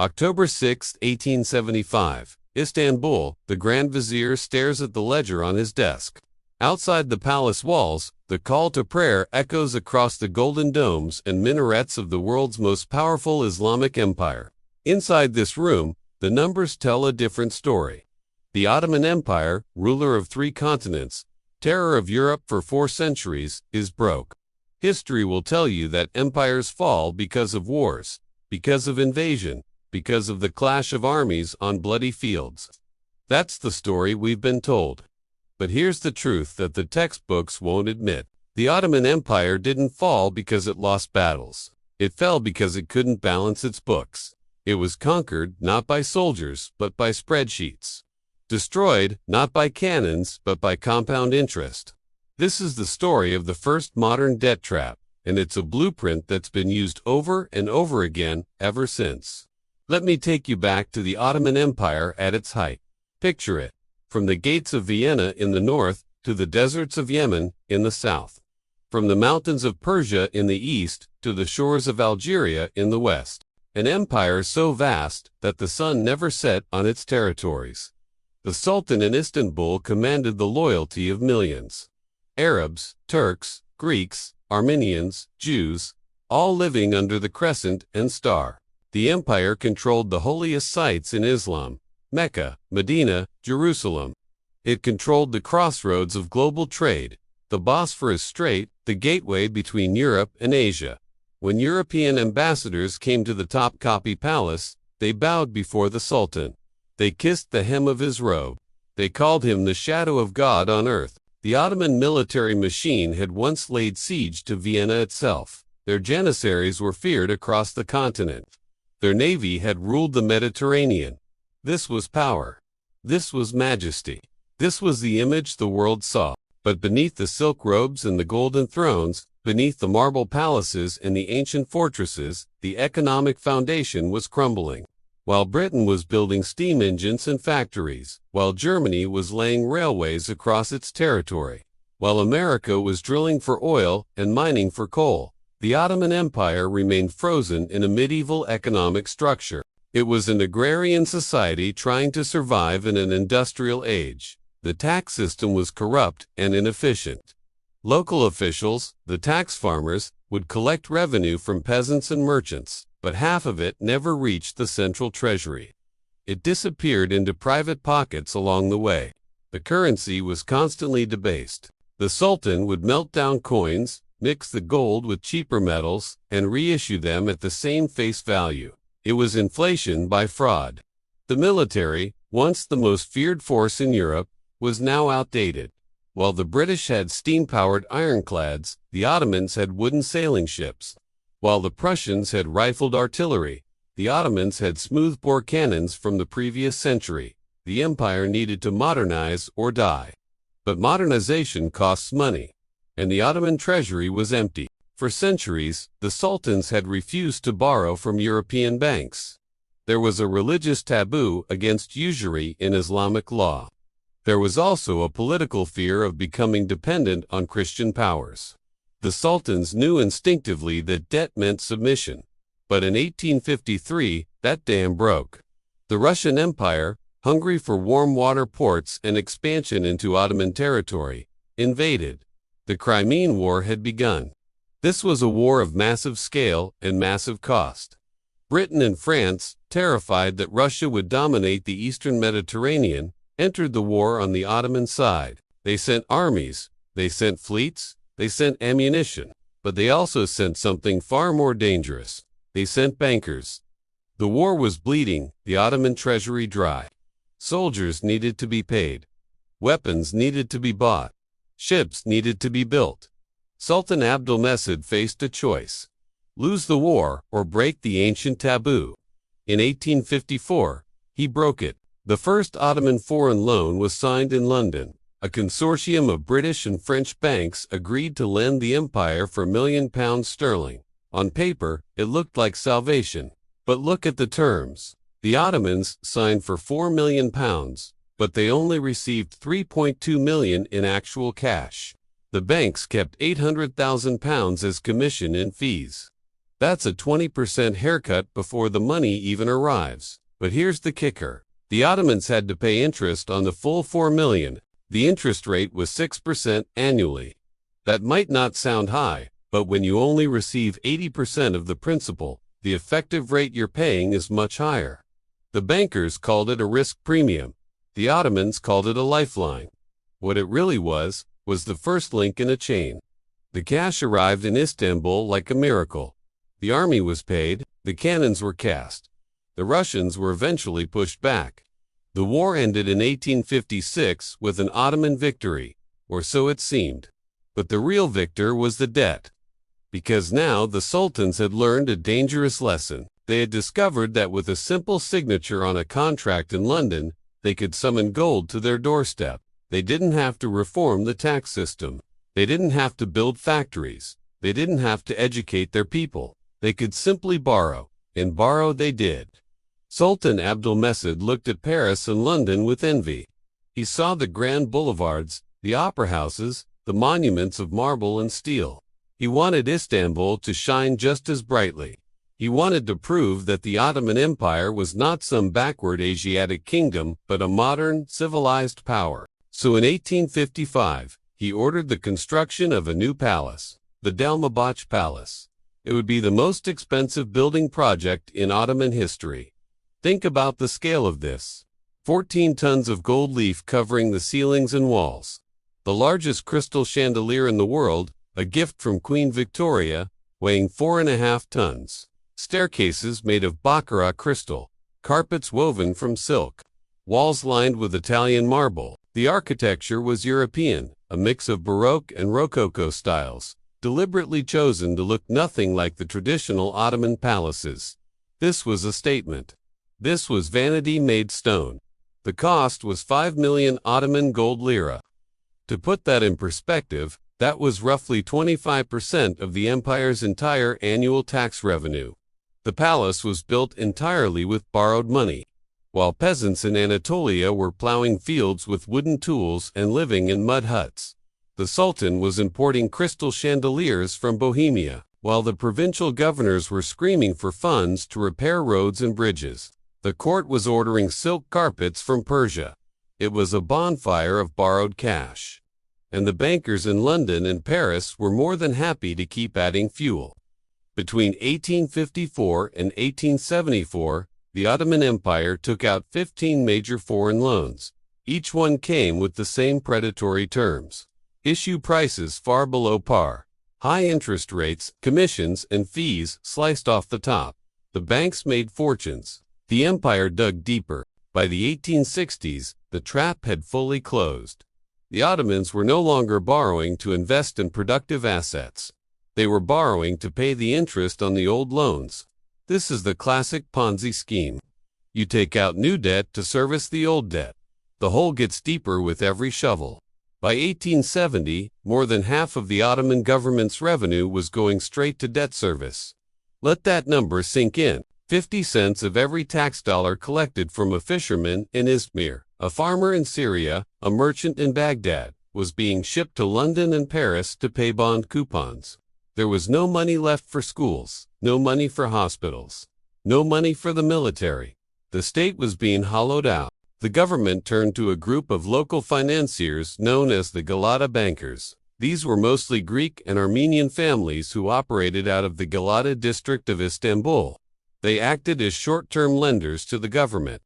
October 6, 1875. Istanbul, the Grand Vizier stares at the ledger on his desk. Outside the palace walls, the call to prayer echoes across the golden domes and minarets of the world's most powerful Islamic empire. Inside this room, the numbers tell a different story. The Ottoman Empire, ruler of 3 continents, terror of Europe for 4 centuries, is broke. History will tell you that empires fall because of wars, because of invasion, because of the clash of armies on bloody fields. That's the story we've been told. But here's the truth that the textbooks won't admit. The Ottoman Empire didn't fall because it lost battles. It fell because it couldn't balance its books. It was conquered not by soldiers, but by spreadsheets. Destroyed not by cannons, but by compound interest. This is the story of the first modern debt trap, and it's a blueprint that's been used over and over again ever since. Let me take you back to the Ottoman Empire at its height. Picture it. From the gates of Vienna in the north to the deserts of Yemen in the south. From the mountains of Persia in the east to the shores of Algeria in the west. An empire so vast that the sun never set on its territories. The Sultan in Istanbul commanded the loyalty of millions. Arabs, Turks, Greeks, Armenians, Jews, all living under the crescent and star. The empire controlled the holiest sites in Islam. Mecca, Medina, Jerusalem. It controlled the crossroads of global trade, the Bosphorus Strait, the gateway between Europe and Asia. When European ambassadors came to the Topkapi Palace, they bowed before the Sultan. They kissed the hem of his robe. They called him the shadow of God on earth. The Ottoman military machine had once laid siege to Vienna itself. Their janissaries were feared across the continent. Their navy had ruled the Mediterranean. This was power. This was majesty. This was the image the world saw. But beneath the silk robes and the golden thrones, beneath the marble palaces and the ancient fortresses, the economic foundation was crumbling. While Britain was building steam engines and factories, while Germany was laying railways across its territory, while America was drilling for oil and mining for coal, the Ottoman Empire remained frozen in a medieval economic structure. It was an agrarian society trying to survive in an industrial age. The tax system was corrupt and inefficient. Local officials, the tax farmers, would collect revenue from peasants and merchants, but half of it never reached the central treasury. It disappeared into private pockets along the way. The currency was constantly debased. The Sultan would melt down coins, mix the gold with cheaper metals, and reissue them at the same face value. It was inflation by fraud. The military, once the most feared force in Europe, was now outdated. While the British had steam-powered ironclads, the Ottomans had wooden sailing ships. While the Prussians had rifled artillery, the Ottomans had smoothbore cannons from the previous century. The empire needed to modernize or die. But modernization costs money, and the Ottoman treasury was empty. For centuries, the sultans had refused to borrow from European banks. There was a religious taboo against usury in Islamic law. There was also a political fear of becoming dependent on Christian powers. The sultans knew instinctively that debt meant submission. But in 1853, that dam broke. The Russian Empire, hungry for warm water ports and expansion into Ottoman territory, invaded. The Crimean War had begun. This was a war of massive scale and massive cost. Britain and France, terrified that Russia would dominate the eastern Mediterranean, entered the war on the Ottoman side. They sent armies, they sent fleets, they sent ammunition, but they also sent something far more dangerous. They sent bankers. The war was bleeding, the Ottoman treasury dry. Soldiers needed to be paid. Weapons needed to be bought. Ships needed to be built. Sultan Abdülmecid faced a choice: lose the war or break the ancient taboo. In 1854, he broke it. The first Ottoman foreign loan was signed in London. A consortium of British and French banks agreed to lend the empire for £1,000,000. On paper, it looked like salvation. But look at the terms. The Ottomans signed for £4 million, but they only received £3.2 million in actual cash. The banks kept £800,000 as commission and fees. That's a 20% haircut before the money even arrives. But here's the kicker. The Ottomans had to pay interest on the full 4 million. The interest rate was 6% annually. That might not sound high, but when you only receive 80% of the principal, the effective rate you're paying is much higher. The bankers called it a risk premium. The Ottomans called it a lifeline. What it really was the first link in a chain. The cash arrived in Istanbul like a miracle. The army was paid, the cannons were cast. The Russians were eventually pushed back. The war ended in 1856 with an Ottoman victory, or so it seemed. But the real victor was the debt. Because now the sultans had learned a dangerous lesson. They had discovered that with a simple signature on a contract in London, they could summon gold to their doorstep. They didn't have to reform the tax system. They didn't have to build factories. They didn't have to educate their people. They could simply borrow, and borrow they did. Sultan Abdülmecid looked at Paris and London with envy. He saw the grand boulevards, the opera houses, the monuments of marble and steel. He wanted Istanbul to shine just as brightly. He wanted to prove that the Ottoman Empire was not some backward Asiatic kingdom, but a modern, civilized power. So in 1855, he ordered the construction of a new palace, the Dolmabahce Palace. It would be the most expensive building project in Ottoman history. Think about the scale of this. 14 tons of gold leaf covering the ceilings and walls. The largest crystal chandelier in the world, a gift from Queen Victoria, weighing 4.5 tons. Staircases made of baccarat crystal. Carpets woven from silk. Walls lined with Italian marble. The architecture was European, a mix of Baroque and Rococo styles, deliberately chosen to look nothing like the traditional Ottoman palaces. This was a statement. This was vanity made stone. The cost was 5 million Ottoman gold lira. To put that in perspective, that was roughly 25% of the empire's entire annual tax revenue. The palace was built entirely with borrowed money, while peasants in Anatolia were plowing fields with wooden tools and living in mud huts. The Sultan was importing crystal chandeliers from Bohemia, while the provincial governors were screaming for funds to repair roads and bridges. The court was ordering silk carpets from Persia. It was a bonfire of borrowed cash. And the bankers in London and Paris were more than happy to keep adding fuel. Between 1854 and 1874, the Ottoman Empire took out 15 major foreign loans. Each one came with the same predatory terms. Issue prices far below par. High interest rates, commissions, and fees sliced off the top. The banks made fortunes. The empire dug deeper. By the 1860s, the trap had fully closed. The Ottomans were no longer borrowing to invest in productive assets. They were borrowing to pay the interest on the old loans. This is the classic Ponzi scheme. You take out new debt to service the old debt. The hole gets deeper with every shovel. By 1870, more than half of the Ottoman government's revenue was going straight to debt service. Let that number sink in. 50 cents of every tax dollar collected from a fisherman in Izmir, a farmer in Syria, a merchant in Baghdad, was being shipped to London and Paris to pay bond coupons. There was no money left for schools, no money for hospitals, no money for the military. The state was being hollowed out. The government turned to a group of local financiers known as the Galata bankers. These were mostly Greek and Armenian families who operated out of the Galata district of Istanbul. They acted as short-term lenders to the government.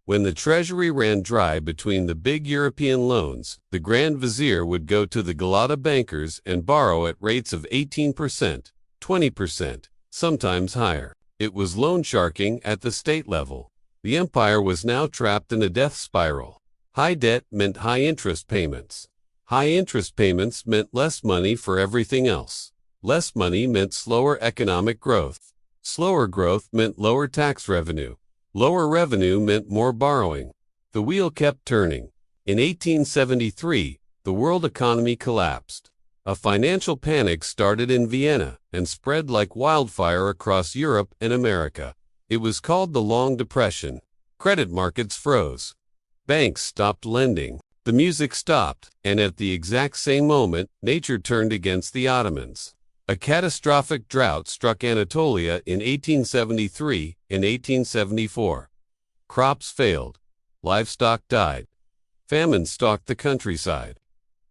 When the treasury ran dry between the big European loans, the Grand Vizier would go to the Galata bankers and borrow at rates of 18%, 20%, sometimes higher. It was loan sharking at the state level. The empire was now trapped in a death spiral. High debt meant high interest payments. High interest payments meant less money for everything else. Less money meant slower economic growth. Slower growth meant lower tax revenue. Lower revenue meant more borrowing. The wheel kept turning. In 1873, the world economy collapsed. A financial panic started in Vienna and spread like wildfire across Europe and America. It was called the Long Depression. Credit markets froze. Banks stopped lending. The music stopped, and at the exact same moment, nature turned against the Ottomans. A catastrophic drought struck Anatolia in 1873 and 1874. Crops failed. Livestock died. Famine stalked the countryside.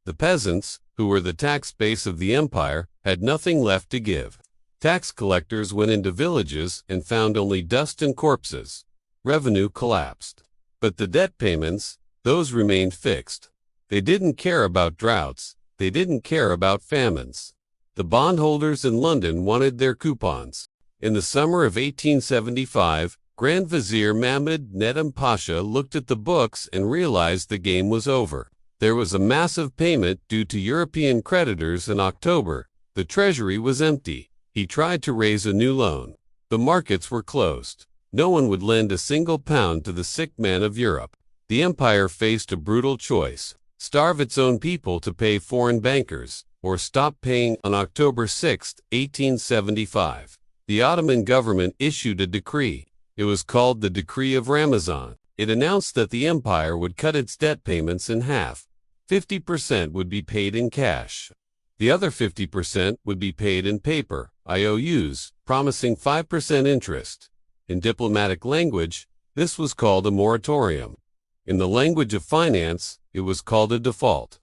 The peasants, who were the tax base of the empire, had nothing left to give. Tax collectors went into villages and found only dust and corpses. Revenue collapsed. But the debt payments, those remained fixed. They didn't care about droughts. They didn't care about famines. The bondholders in London wanted their coupons. In the summer of 1875, Grand Vizier Mahmud Nedum Pasha looked at the books and realized the game was over. There was a massive payment due to European creditors in October. The treasury was empty. He tried to raise a new loan. The markets were closed. No one would lend a single pound to the sick man of Europe. The empire faced a brutal choice: starve its own people to pay foreign bankers, or stop paying. On October 6, 1875, the Ottoman government issued a decree. It was called the Decree of Ramazan. It announced that the empire would cut its debt payments in half. 50% would be paid in cash. The other 50% would be paid in paper, IOUs, promising 5% interest. In diplomatic language, this was called a moratorium. In the language of finance, it was called a default.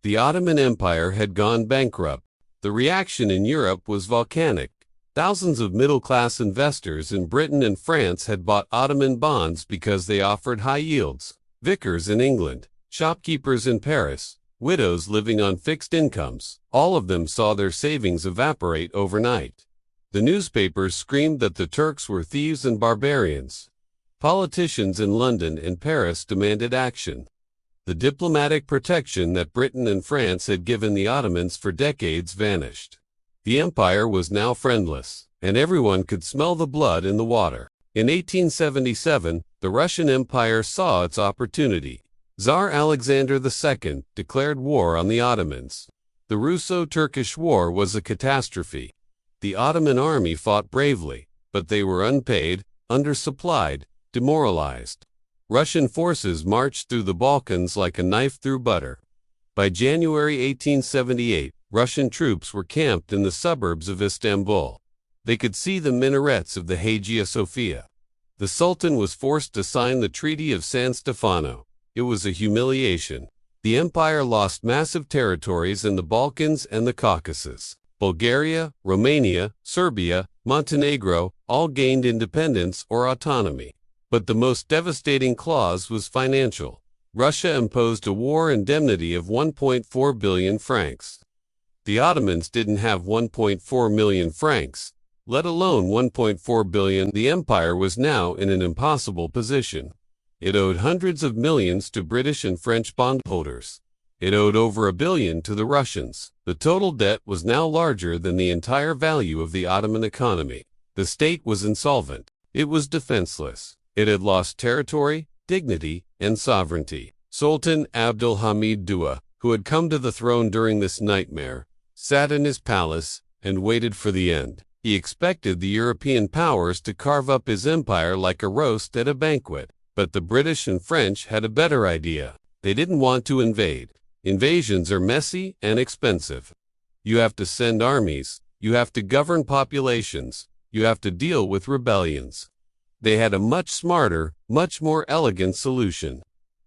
The Ottoman Empire had gone bankrupt. The reaction in Europe was volcanic. Thousands of middle-class investors in Britain and France had bought Ottoman bonds because they offered high yields. Vicars in England, shopkeepers in Paris, widows living on fixed incomes, all of them saw their savings evaporate overnight. The newspapers screamed that the Turks were thieves and barbarians. Politicians in London and Paris demanded action. The diplomatic protection that Britain and France had given the Ottomans for decades vanished. The empire was now friendless, and everyone could smell the blood in the water. In 1877, the Russian Empire saw its opportunity. Tsar Alexander II declared war on the Ottomans. The Russo-Turkish War was a catastrophe. The Ottoman army fought bravely, but they were unpaid, undersupplied, demoralized. Russian forces marched through the Balkans like a knife through butter. By January 1878, Russian troops were camped in the suburbs of Istanbul. They could see the minarets of the Hagia Sophia. The Sultan was forced to sign the Treaty of San Stefano. It was a humiliation. The empire lost massive territories in the Balkans and the Caucasus. Bulgaria, Romania, Serbia, Montenegro all gained independence or autonomy. But the most devastating clause was financial. Russia imposed a war indemnity of 1.4 billion francs. The Ottomans didn't have 1.4 million francs, let alone 1.4 billion. The empire was now in an impossible position. It owed hundreds of millions to British and French bondholders. It owed over $1 billion to the Russians. The total debt was now larger than the entire value of the Ottoman economy. The state was insolvent. It was defenseless. It had lost territory, dignity, and sovereignty. Sultan Abdul Hamid II, who had come to the throne during this nightmare, sat in his palace and waited for the end. He expected the European powers to carve up his empire like a roast at a banquet. But the British and French had a better idea. They didn't want to invade. Invasions are messy and expensive. You have to send armies. You have to govern populations. You have to deal with rebellions. They had a much smarter, much more elegant solution.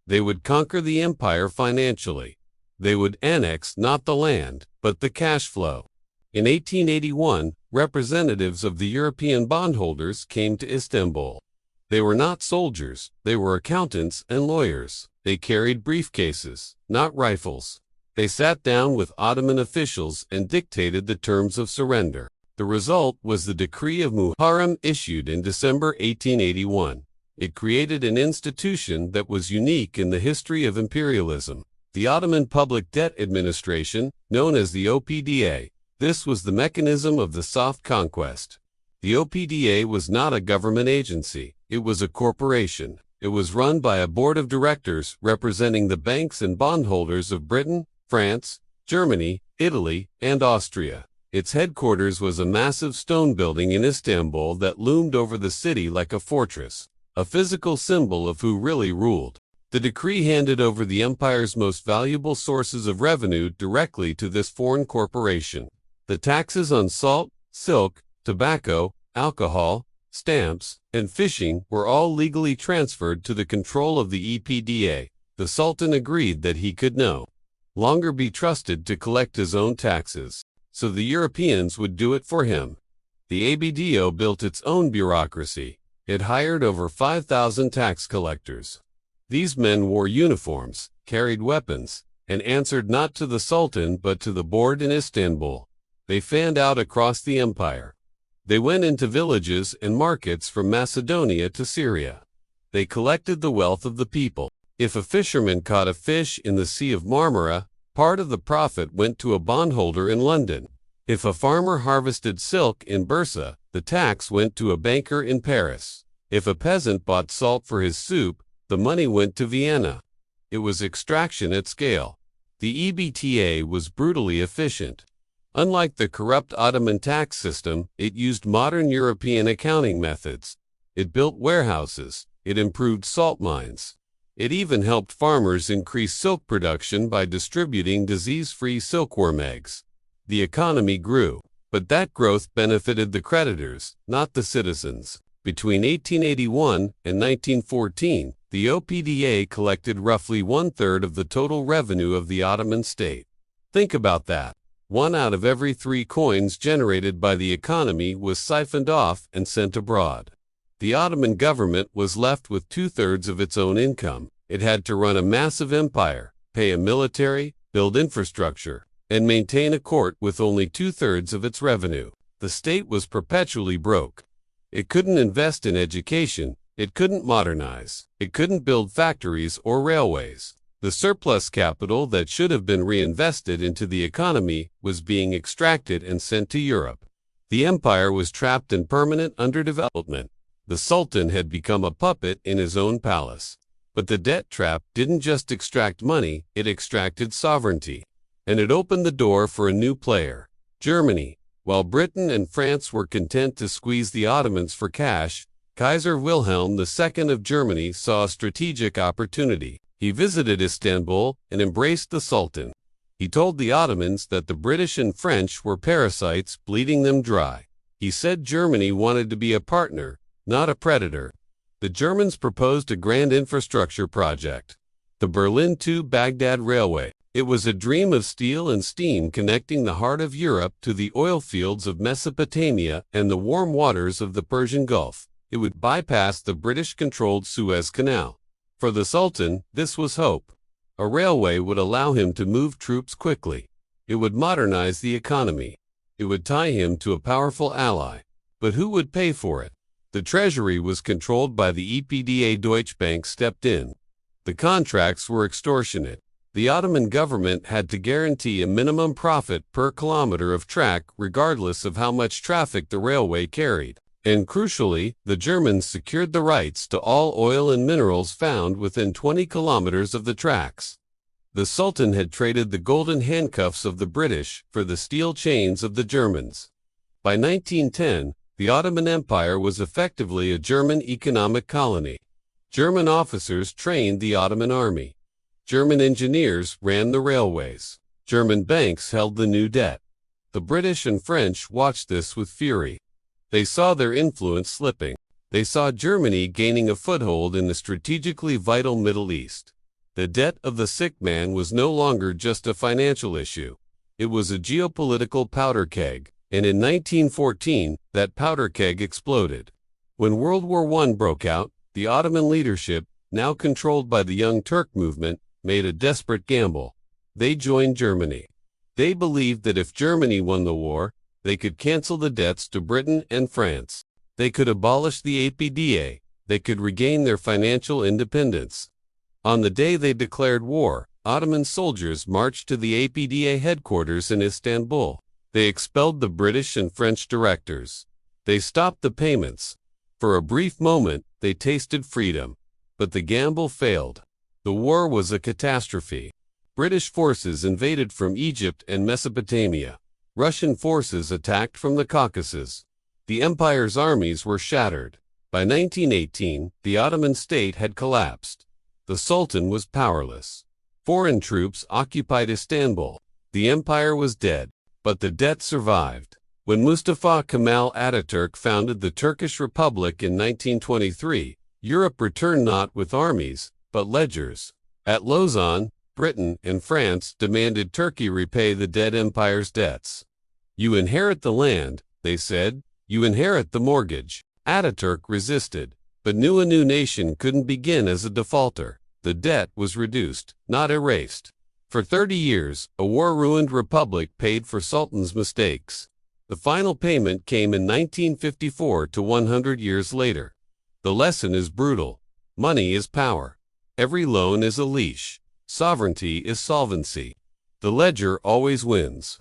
They would conquer the empire financially. They would annex not the land, but the cash flow. In 1881, representatives of the European bondholders came to Istanbul. They were not soldiers, they were accountants and lawyers. They carried briefcases, not rifles. They sat down with Ottoman officials and dictated the terms of surrender. The result was the Decree of Muharrem issued in December 1881. It created an institution that was unique in the history of imperialism. The Ottoman Public Debt Administration, known as the OPDA. This was the mechanism of the soft conquest. The OPDA was not a government agency. It was a corporation. It was run by a board of directors representing the banks and bondholders of Britain, France, Germany, Italy, and Austria. Its headquarters was a massive stone building in Istanbul that loomed over the city like a fortress, a physical symbol of who really ruled. The decree handed over the empire's most valuable sources of revenue directly to this foreign corporation. The taxes on salt, silk, tobacco, alcohol, stamps, and fishing were all legally transferred to the control of the EPDA. The Sultan agreed that he could no longer be trusted to collect his own taxes, so the Europeans would do it for him. The ABDO built its own bureaucracy. It hired over 5,000 tax collectors. These men wore uniforms, carried weapons, and answered not to the Sultan but to the board in Istanbul. They fanned out across the empire. They went into villages and markets from Macedonia to Syria. They collected the wealth of the people. If a fisherman caught a fish in the Sea of Marmara, part of the profit went to a bondholder in London. If a farmer harvested silk in Bursa, the tax went to a banker in Paris. If a peasant bought salt for his soup, the money went to Vienna. It was extraction at scale. The EBTA was brutally efficient. Unlike the corrupt Ottoman tax system, it used modern European accounting methods. It built warehouses. It improved salt mines. It even helped farmers increase silk production by distributing disease-free silkworm eggs. The economy grew, but that growth benefited the creditors, not the citizens. Between 1881 and 1914, the OPDA collected roughly one-third of the total revenue of the Ottoman state. Think about that. 1 out of every 3 coins generated by the economy was siphoned off and sent abroad. The Ottoman government was left with 2/3 of its own income. It had to run a massive empire, pay a military, build infrastructure, and maintain a court with only 2/3 of its revenue. The state was perpetually broke. It couldn't invest in education. It couldn't modernize. It couldn't build factories or railways. The surplus capital that should have been reinvested into the economy was being extracted and sent to Europe. The empire was trapped in permanent underdevelopment. The Sultan had become a puppet in his own palace. But the debt trap didn't just extract money, it extracted sovereignty. And it opened the door for a new player, Germany. While Britain and France were content to squeeze the Ottomans for cash, Kaiser Wilhelm II of Germany saw a strategic opportunity. He visited Istanbul and embraced the Sultan. He told the Ottomans that the British and French were parasites bleeding them dry. He said Germany wanted to be a partner, not a predator. The Germans proposed a grand infrastructure project, the Berlin to Baghdad Railway. It was a dream of steel and steam connecting the heart of Europe to the oil fields of Mesopotamia and the warm waters of the Persian Gulf. It would bypass the British-controlled Suez Canal. For the Sultan, this was hope. A railway would allow him to move troops quickly. It would modernize the economy. It would tie him to a powerful ally. But who would pay for it? The treasury was controlled by the EPDA. Deutsche Bank stepped in. The contracts were extortionate. The Ottoman government had to guarantee a minimum profit per kilometer of track regardless of how much traffic the railway carried. And crucially, the Germans secured the rights to all oil and minerals found within 20 kilometers of the tracks. The Sultan had traded the golden handcuffs of the British for the steel chains of the Germans. By 1910, the Ottoman Empire was effectively a German economic colony. German officers trained the Ottoman army. German engineers ran the railways. German banks held the new debt. The British and French watched this with fury. They saw their influence slipping. They saw Germany gaining a foothold in the strategically vital Middle East. The debt of the sick man was no longer just a financial issue. It was a geopolitical powder keg, and in 1914, that powder keg exploded. When World War I broke out, the Ottoman leadership, now controlled by the Young Turk movement, made a desperate gamble. They joined Germany. They believed that if Germany won the war, they could cancel the debts to Britain and France. They could abolish the APDA. They could regain their financial independence. On the day they declared war, Ottoman soldiers marched to the APDA headquarters in Istanbul. They expelled the British and French directors. They stopped the payments. For a brief moment, they tasted freedom. But the gamble failed. The war was a catastrophe. British forces invaded from Egypt and Mesopotamia. Russian forces attacked from the Caucasus. The empire's armies were shattered. By 1918, the Ottoman state had collapsed. The Sultan was powerless. Foreign troops occupied Istanbul. The empire was dead. but the debt survived. When Mustafa Kemal Ataturk founded the Turkish Republic in 1923, Europe returned not with armies, but ledgers. At Lausanne, Britain and France demanded Turkey repay the dead empire's debts. "You inherit the land," they said. "You inherit the mortgage." Ataturk resisted, but knew a new nation couldn't begin as a defaulter. The debt was reduced, not erased. For 30 years, a war-ruined republic paid for Sultan's mistakes. The final payment came in 1954 to 100 years later. The lesson is brutal. Money is power. Every loan is a leash. Sovereignty is solvency. The ledger always wins.